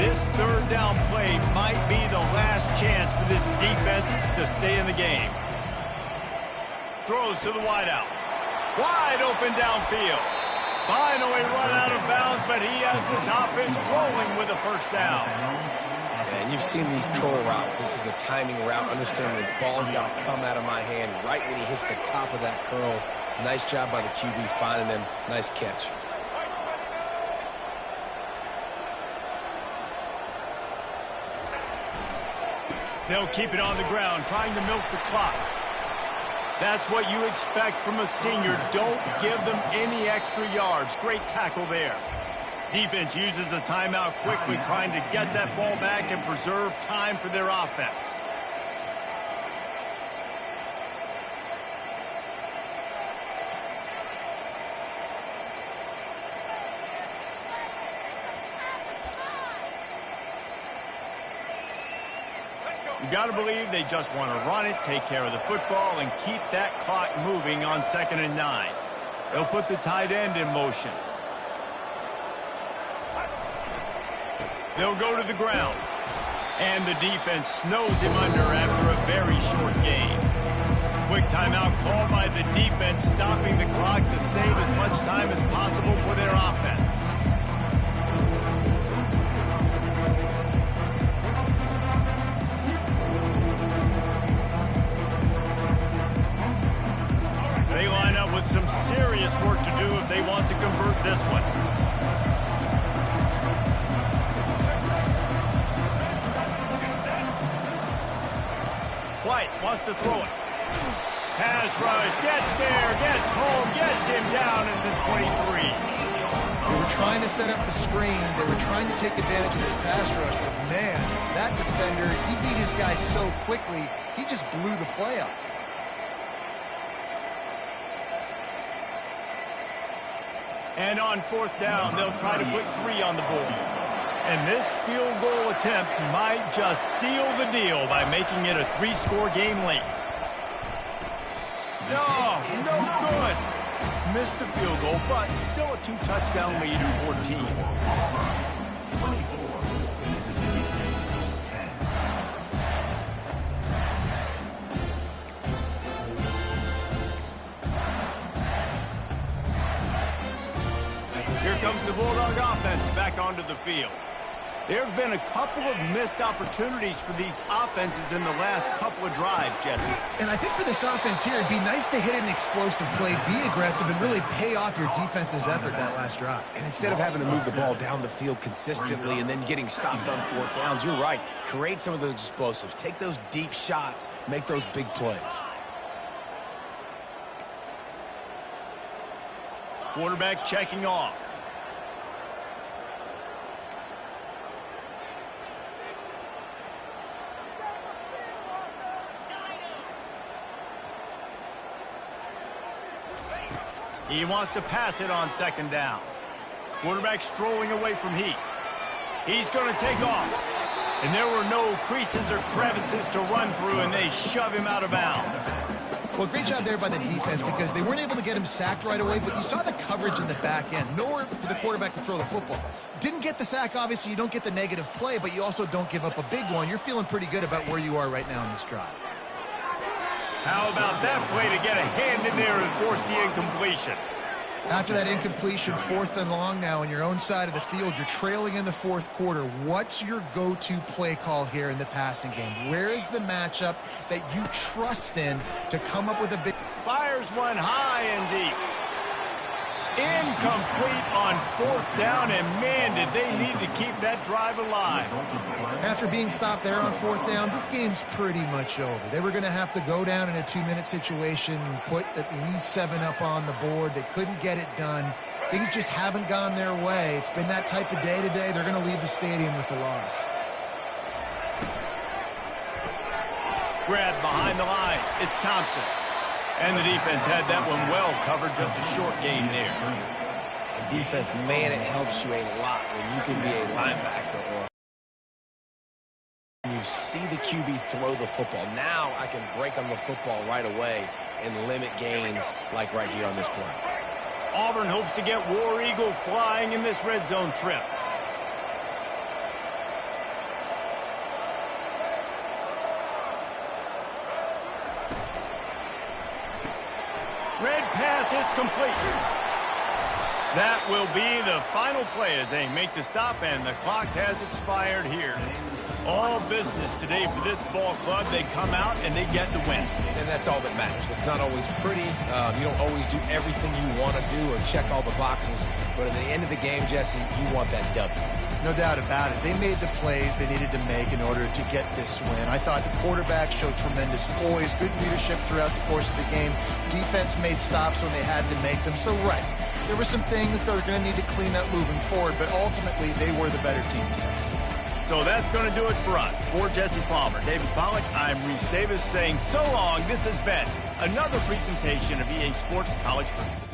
This third down play might be the last chance for this defense to stay in the game. Throws to the wideout. Wide open downfield. Finally run out of bounds, but he has this offense rolling with a first down. And you've seen these curl routes. This is a timing route. Understand the ball's got to come out of my hand right when he hits the top of that curl. Nice job by the QB finding him. Nice catch. They'll keep it on the ground, trying to milk the clock. That's what you expect from a senior. Don't give them any extra yards. Great tackle there. Defense uses a timeout quickly, trying to get that ball back and preserve time for their offense. You got to believe they just want to run it, take care of the football, and keep that clock moving on 2nd and 9. They'll put the tight end in motion. They'll go to the ground. And the defense snows him under after a very short gain. Quick timeout called by the defense, stopping the clock to save as much time as possible for their offense. They line up with some serious work to do if they want to convert this one. White wants to throw it. Pass rush, gets there, gets home, gets him down at the 23. They were trying to set up the screen. They were trying to take advantage of this pass rush. But, man, that defender, he beat his guy so quickly, he just blew the play up. And on 4th down, they'll try to put 3 on the board. And this field goal attempt might just seal the deal by making it a 3-score game late. No good. Missed the field goal, but still a 2-touchdown lead at 14. 24, Mississippi State, 10. Here comes the Bulldog offense back onto the field. There have been a couple of missed opportunities for these offenses in the last couple of drives, Jesse. And I think for this offense here, it'd be nice to hit an explosive play, be aggressive, and really pay off your defense's effort that last drive. And instead of having to move the ball down the field consistently and then getting stopped on 4th downs, you're right. Create some of those explosives. Take those deep shots. Make those big plays. Quarterback checking off. He wants to pass it on 2nd down. Quarterback strolling away from heat. He's going to take off. And there were no creases or crevices to run through, and they shove him out of bounds. Well, great job there by the defense because they weren't able to get him sacked right away, but you saw the coverage in the back end. Nowhere for the quarterback to throw the football. Didn't get the sack, obviously. You don't get the negative play, but you also don't give up a big one. You're feeling pretty good about where you are right now in this drive. How about that play to get a hand in there and force the incompletion? After that incompletion, 4th and long now on your own side of the field, you're trailing in the 4th quarter. What's your go-to play call here in the passing game? Where is the matchup that you trust in to come up with a big... Fires one high and deep. Incomplete on 4th down, and man, did they need to keep that drive alive. After being stopped there on 4th down, this game's pretty much over. They were going to have to go down in a 2-minute situation and put at least 7 up on the board. They couldn't get it done. Things just haven't gone their way. It's been that type of day today. They're going to leave the stadium with the loss. Grab behind the line. It's Thompson. And the defense had that one well covered, just a short gain there. And defense, man, it helps you a lot when you can be a linebacker or you see the QB throw the football. Now I can break on the football right away and limit gains like right here on this play. Auburn hopes to get War Eagle flying in this red zone trip. Red pass, it's complete. That will be the final play as they make the stop, and the clock has expired here. All business today for this ball club. They come out and they get the win. And that's all that matters. It's not always pretty. You don't always do everything you want to do or check all the boxes. But at the end of the game, Jesse, you want that W. No doubt about it. They made the plays they needed to make in order to get this win. I thought the quarterback showed tremendous poise, good leadership throughout the course of the game. Defense made stops when they had to make them. So, right, there were some things they're going to need to clean up moving forward, but ultimately they were the better team today. So that's going to do it for us. For Jesse Palmer, David Pollack, I'm Reese Davis saying so long. This has been another presentation of EA Sports College Football.